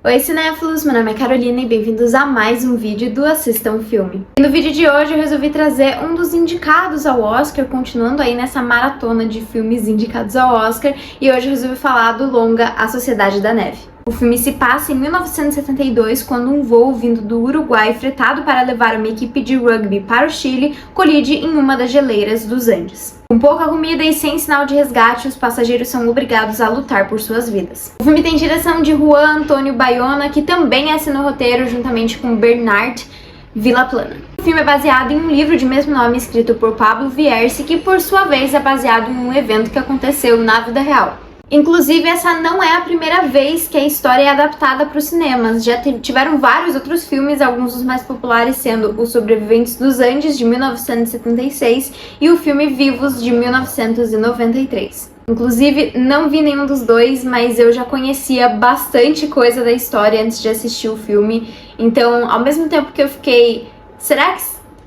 Oi cinéfilos, meu nome é Carolina e bem-vindos a mais um vídeo do Assista um Filme. E no vídeo de hoje eu resolvi trazer um dos indicados ao Oscar, continuando aí nessa maratona de filmes indicados ao Oscar, e hoje eu resolvi falar do longa A Sociedade da Neve. O filme se passa em 1972, quando um voo vindo do Uruguai, fretado para levar uma equipe de rugby para o Chile, colide em uma das geleiras dos Andes. Com pouca comida e sem sinal de resgate, os passageiros são obrigados a lutar por suas vidas. O filme tem direção de Juan Antônio Bayona, que também assina o roteiro juntamente com Bernard Villaplana. O filme é baseado em um livro de mesmo nome escrito por Pablo Vierce, que por sua vez é baseado em um evento que aconteceu na vida real. Inclusive, essa não é a primeira vez que a história é adaptada para os cinemas. Já tiveram vários outros filmes, alguns dos mais populares sendo Os Sobreviventes dos Andes, de 1976, e o filme Vivos, de 1993. Inclusive, não vi nenhum dos dois, mas eu já conhecia bastante coisa da história antes de assistir o filme. Então, ao mesmo tempo que eu fiquei, será que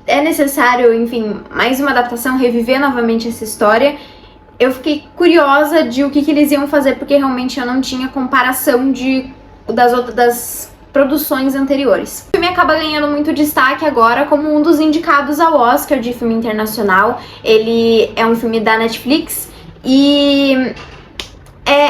é necessário, enfim, mais uma adaptação, reviver novamente essa história? Eu fiquei curiosa de o que eles iam fazer, porque realmente eu não tinha comparação das produções anteriores. O filme acaba ganhando muito destaque agora como um dos indicados ao Oscar de filme internacional. Ele é um filme da Netflix e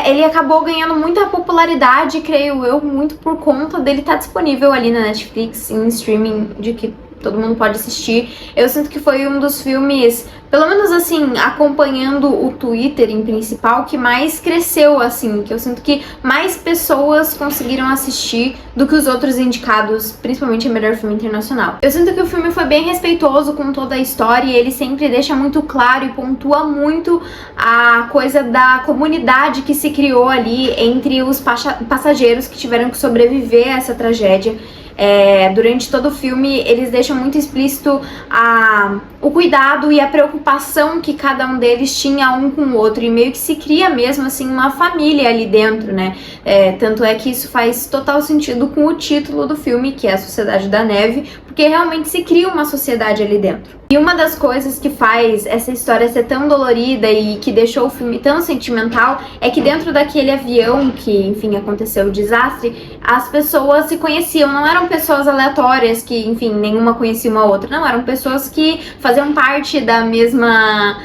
ele acabou ganhando muita popularidade, creio eu, muito por conta dele estar disponível ali na Netflix, em streaming, de que todo mundo pode assistir. Eu sinto que foi um dos filmes, pelo menos assim, acompanhando o Twitter em principal, que mais cresceu, assim, que eu sinto que mais pessoas conseguiram assistir do que os outros indicados, principalmente a melhor filme internacional. Eu sinto que o filme foi bem respeitoso com toda a história e ele sempre deixa muito claro e pontua muito a coisa da comunidade que se criou ali entre os passageiros que tiveram que sobreviver a essa tragédia. Durante todo o filme eles deixam muito explícito o cuidado e a preocupação que cada um deles tinha um com o outro, e meio que se cria mesmo assim uma família ali dentro, né? Tanto é que isso faz total sentido com o título do filme, que é A Sociedade da Neve, porque realmente se cria uma sociedade ali dentro. E uma das coisas que faz essa história ser tão dolorida e que deixou o filme tão sentimental é que dentro daquele avião que, enfim, aconteceu o desastre, as pessoas se conheciam, não eram pessoas aleatórias que, enfim, nenhuma conhecia uma outra, não, eram pessoas que faziam parte da mesma...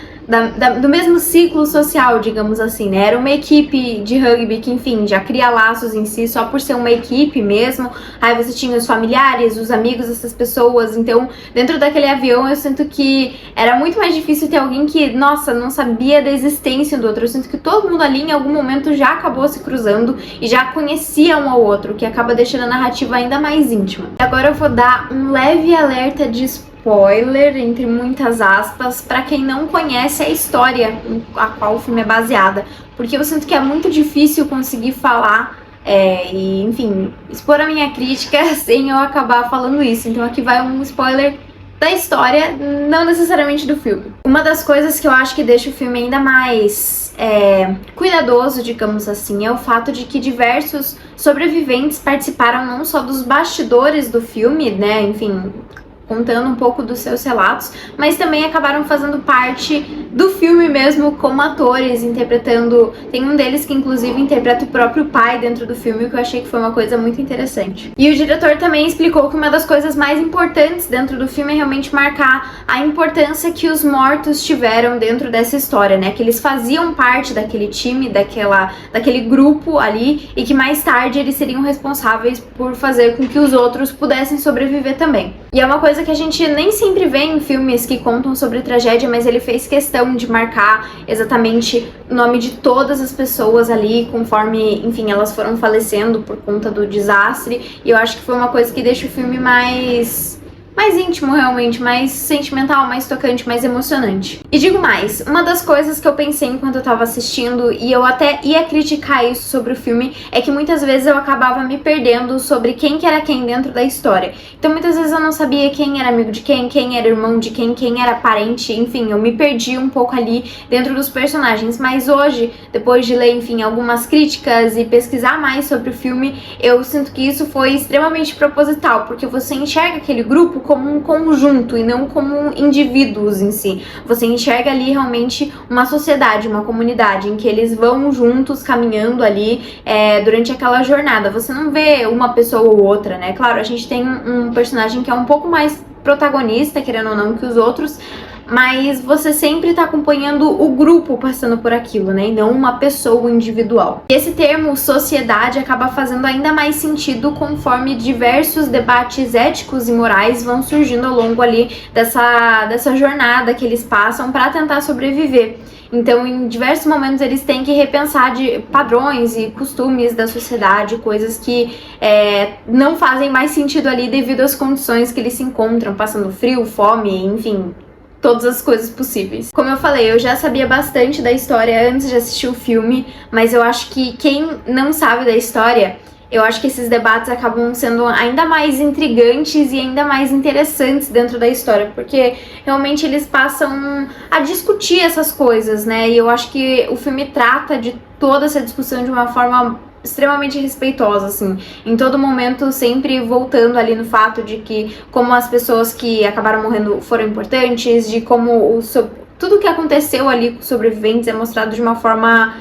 do mesmo ciclo social, digamos assim, né? Era uma equipe de rugby que, enfim, já cria laços em si só por ser uma equipe mesmo. Aí você tinha os familiares, os amigos dessas pessoas. Então, dentro daquele avião, eu sinto que era muito mais difícil ter alguém que, nossa, não sabia da existência do outro. Eu sinto que todo mundo ali, em algum momento, já acabou se cruzando e já conhecia um ao outro, que acaba deixando a narrativa ainda mais íntima. E agora eu vou dar um leve alerta de spoiler, entre muitas aspas, para quem não conhece a história a qual o filme é baseada, porque eu sinto que é muito difícil conseguir falar e, enfim, expor a minha crítica sem eu acabar falando isso. Então aqui vai um spoiler da história, não necessariamente do filme. Uma das coisas que eu acho que deixa o filme ainda mais cuidadoso, digamos assim, é o fato de que diversos sobreviventes participaram não só dos bastidores do filme, né, enfim, contando um pouco dos seus relatos, mas também acabaram fazendo parte do filme mesmo como atores, interpretando... Tem um deles que inclusive interpreta o próprio pai dentro do filme, o que eu achei que foi uma coisa muito interessante. E o diretor também explicou que uma das coisas mais importantes dentro do filme é realmente marcar a importância que os mortos tiveram dentro dessa história, né? Que eles faziam parte daquele time, daquele grupo ali, e que mais tarde eles seriam responsáveis por fazer com que os outros pudessem sobreviver também. E é uma coisa que a gente nem sempre vê em filmes que contam sobre tragédia, mas ele fez questão de marcar exatamente o nome de todas as pessoas ali, conforme, enfim, elas foram falecendo por conta do desastre, e eu acho que foi uma coisa que deixa o filme mais íntimo realmente, mais sentimental, mais tocante, mais emocionante. E digo mais, uma das coisas que eu pensei enquanto eu tava assistindo, e eu até ia criticar isso sobre o filme, é que muitas vezes eu acabava me perdendo sobre quem que era quem dentro da história. Então muitas vezes eu não sabia quem era amigo de quem era irmão de quem era parente, enfim, eu me perdi um pouco ali dentro dos personagens. Mas hoje, depois de ler, enfim, algumas críticas e pesquisar mais sobre o filme, eu sinto que isso foi extremamente proposital, porque você enxerga aquele grupo como um conjunto e não como indivíduos em si. Você enxerga ali realmente uma sociedade, uma comunidade em que eles vão juntos caminhando ali durante aquela jornada. Você não vê uma pessoa ou outra, né? Claro, a gente tem um personagem que é um pouco mais protagonista, querendo ou não, que os outros, mas você sempre tá acompanhando o grupo passando por aquilo, né? E não uma pessoa individual. E esse termo sociedade acaba fazendo ainda mais sentido conforme diversos debates éticos e morais vão surgindo ao longo ali dessa jornada que eles passam para tentar sobreviver. Então, em diversos momentos, eles têm que repensar de padrões e costumes da sociedade, coisas que não fazem mais sentido ali devido às condições que eles se encontram, passando frio, fome, enfim, todas as coisas possíveis. Como eu falei, eu já sabia bastante da história antes de assistir o filme, mas eu acho que quem não sabe da história, eu acho que esses debates acabam sendo ainda mais intrigantes e ainda mais interessantes dentro da história, porque realmente eles passam a discutir essas coisas, né? E eu acho que o filme trata de toda essa discussão de uma forma extremamente respeitosa, assim, em todo momento sempre voltando ali no fato de que como as pessoas que acabaram morrendo foram importantes, de como tudo que aconteceu ali com os sobreviventes é mostrado de uma forma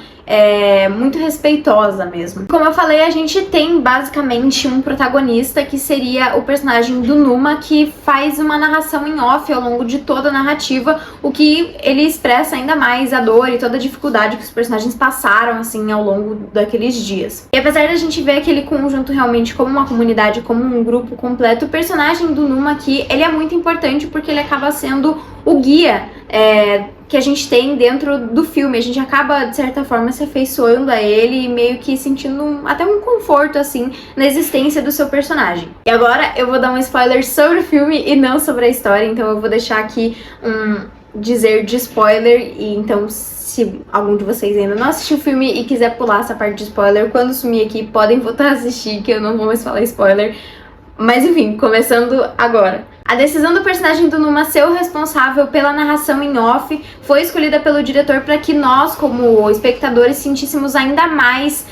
muito respeitosa mesmo. Como eu falei, a gente tem basicamente um protagonista que seria o personagem do Numa, que faz uma narração em off ao longo de toda a narrativa, o que ele expressa ainda mais a dor e toda a dificuldade que os personagens passaram assim ao longo daqueles dias. E apesar de a gente ver aquele conjunto realmente como uma comunidade, como um grupo completo, o personagem do Numa aqui, ele é muito importante porque ele acaba sendo o guia que a gente tem dentro do filme. A gente acaba, de certa forma, se afeiçoando a ele e meio que sentindo até um conforto, assim, na existência do seu personagem. E agora eu vou dar um spoiler sobre o filme e não sobre a história, então eu vou deixar aqui um dizer de spoiler, e então se algum de vocês ainda não assistiu o filme e quiser pular essa parte de spoiler, quando sumir aqui, podem voltar a assistir, que eu não vou mais falar spoiler. Mas enfim, começando agora. A decisão do personagem do Numa ser o responsável pela narração em off foi escolhida pelo diretor para que nós, como espectadores, sentíssemos ainda mais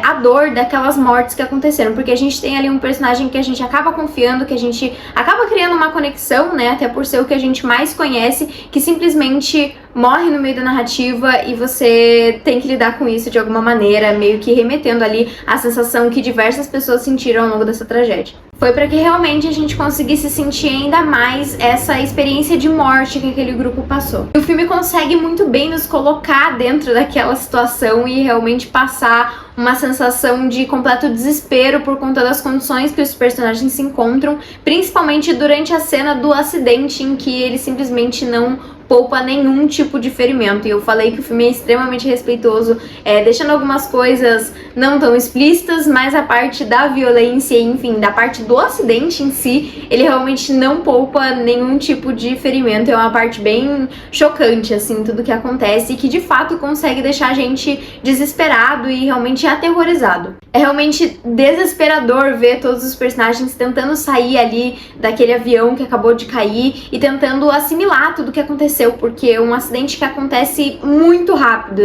a dor daquelas mortes que aconteceram, porque a gente tem ali um personagem que a gente acaba confiando, que a gente acaba criando uma conexão, né, até por ser o que a gente mais conhece, que simplesmente morre no meio da narrativa e você tem que lidar com isso de alguma maneira, meio que remetendo ali a sensação que diversas pessoas sentiram ao longo dessa tragédia. Foi para que realmente a gente conseguisse sentir ainda mais essa experiência de morte que aquele grupo passou. O filme consegue muito bem nos colocar dentro daquela situação e realmente passar uma sensação de completo desespero por conta das condições que os personagens se encontram, principalmente durante a cena do acidente em que ele simplesmente não poupa nenhum tipo de ferimento. E eu falei que o filme é extremamente respeitoso, deixando algumas coisas não tão explícitas, mas a parte da violência, enfim, da parte do acidente em si, ele realmente não poupa nenhum tipo de ferimento. É uma parte bem chocante, assim, tudo que acontece, e que de fato consegue deixar a gente desesperado e realmente aterrorizado. É realmente desesperador ver todos os personagens tentando sair ali daquele avião que acabou de cair e tentando assimilar tudo que aconteceu, porque é um acidente que acontece muito rápido,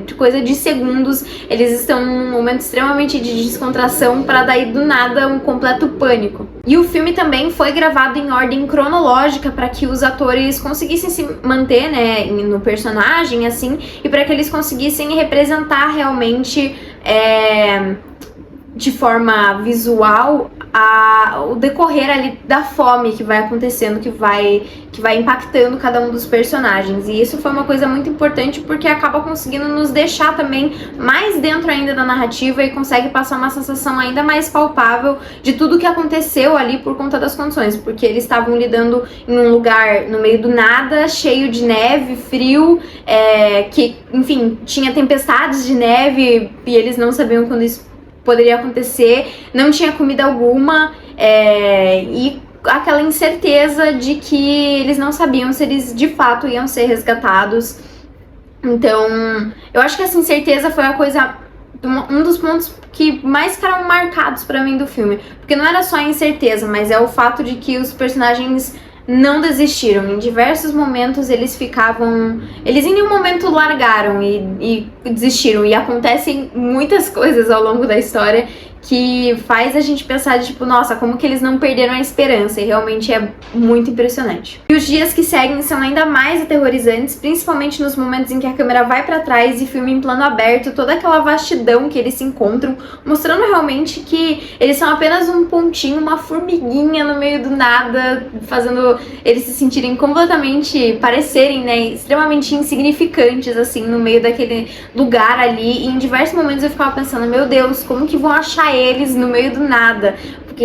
de coisa de segundos. Eles estão num momento extremamente de descontração para daí do nada um completo pânico. E o filme também foi gravado em ordem cronológica para que os atores conseguissem se manter, né, no personagem, assim, e para que eles conseguissem representar realmente de forma visual o decorrer ali da fome que vai acontecendo, que vai impactando cada um dos personagens. E isso foi uma coisa muito importante porque acaba conseguindo nos deixar também mais dentro ainda da narrativa e consegue passar uma sensação ainda mais palpável de tudo que aconteceu ali por conta das condições, porque eles estavam lidando em um lugar no meio do nada, cheio de neve, frio, que, enfim, tinha tempestades de neve e eles não sabiam quando isso poderia acontecer, não tinha comida alguma, e aquela incerteza de que eles não sabiam se eles de fato iam ser resgatados. Então, eu acho que essa incerteza foi um dos pontos que mais ficaram marcados pra mim do filme, porque não era só a incerteza, mas é o fato de que os personagens não desistiram. Em diversos momentos eles em nenhum momento largaram e desistiram, e acontecem muitas coisas ao longo da história que faz a gente pensar de tipo, nossa, como que eles não perderam a esperança, e realmente é muito impressionante. E os dias que seguem são ainda mais aterrorizantes, principalmente nos momentos em que a câmera vai pra trás e filma em plano aberto toda aquela vastidão que eles se encontram, mostrando realmente que eles são apenas um pontinho, uma formiguinha no meio do nada, fazendo eles se sentirem completamente, parecerem, né, extremamente insignificantes, assim, no meio daquele lugar ali. E em diversos momentos eu ficava pensando, meu Deus, como que vão achar eles no meio do nada? Porque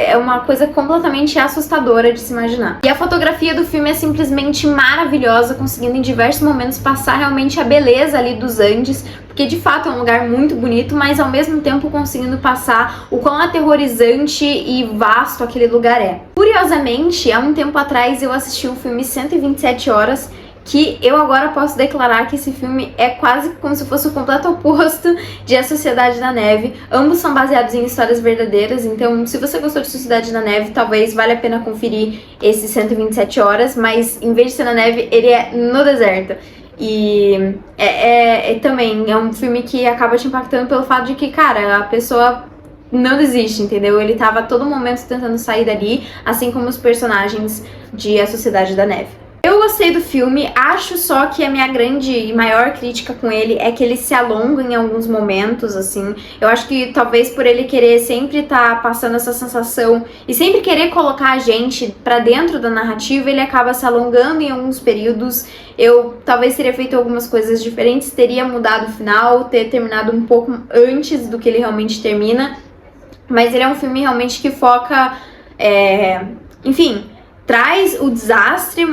é uma coisa completamente assustadora de se imaginar. E a fotografia do filme é simplesmente maravilhosa, conseguindo em diversos momentos passar realmente a beleza ali dos Andes, porque de fato é um lugar muito bonito, mas ao mesmo tempo conseguindo passar o quão aterrorizante e vasto aquele lugar é. Curiosamente, há um tempo atrás eu assisti o filme 127 Horas, que eu agora posso declarar que esse filme é quase como se fosse o completo oposto de A Sociedade da Neve. Ambos são baseados em histórias verdadeiras, então se você gostou de Sociedade da Neve, talvez valha a pena conferir esse 127 Horas, mas em vez de ser na neve, ele é no deserto. E também é um filme que acaba te impactando pelo fato de que, cara, a pessoa não desiste, entendeu? Ele tava a todo momento tentando sair dali, assim como os personagens de A Sociedade da Neve. Eu gostei do filme, acho só que a minha grande e maior crítica com ele é que ele se alonga em alguns momentos, assim. Eu acho que talvez por ele querer sempre estar passando essa sensação e sempre querer colocar a gente pra dentro da narrativa, ele acaba se alongando em alguns períodos. Eu talvez teria feito algumas coisas diferentes, teria mudado o final, ter terminado um pouco antes do que ele realmente termina. Mas ele é um filme realmente que foca, enfim, traz o desastre,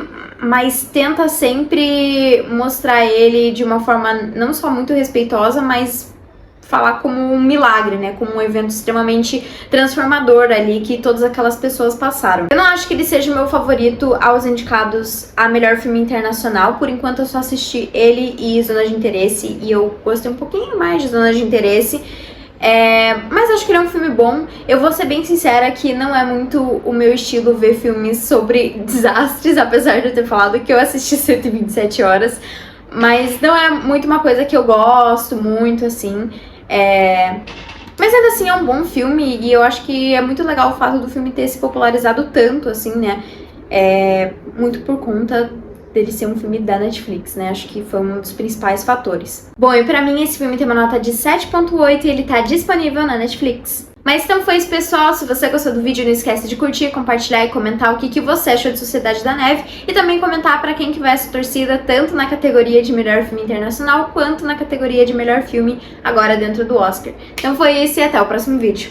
mas tenta sempre mostrar ele de uma forma não só muito respeitosa, mas falar como um milagre, né? Como um evento extremamente transformador ali que todas aquelas pessoas passaram. Eu não acho que ele seja o meu favorito aos indicados a melhor filme internacional. Por enquanto eu só assisti ele e Zona de Interesse, e eu gostei um pouquinho mais de Zona de Interesse. Mas acho que ele é um filme bom. Eu vou ser bem sincera que não é muito o meu estilo ver filmes sobre desastres, apesar de eu ter falado que eu assisti 127 Horas. Mas não é muito uma coisa que eu gosto muito, assim. Mas ainda assim é um bom filme, e eu acho que é muito legal o fato do filme ter se popularizado tanto, assim, né? Muito por conta dele ser um filme da Netflix, né? Acho que foi um dos principais fatores. Bom, e pra mim esse filme tem uma nota de 7.8 e ele tá disponível na Netflix. Mas então foi isso, pessoal. Se você gostou do vídeo, não esquece de curtir, compartilhar e comentar o que você achou de Sociedade da Neve. E também comentar pra quem que vai essa torcida, tanto na categoria de melhor filme internacional, quanto na categoria de melhor filme agora dentro do Oscar. Então foi isso e até o próximo vídeo.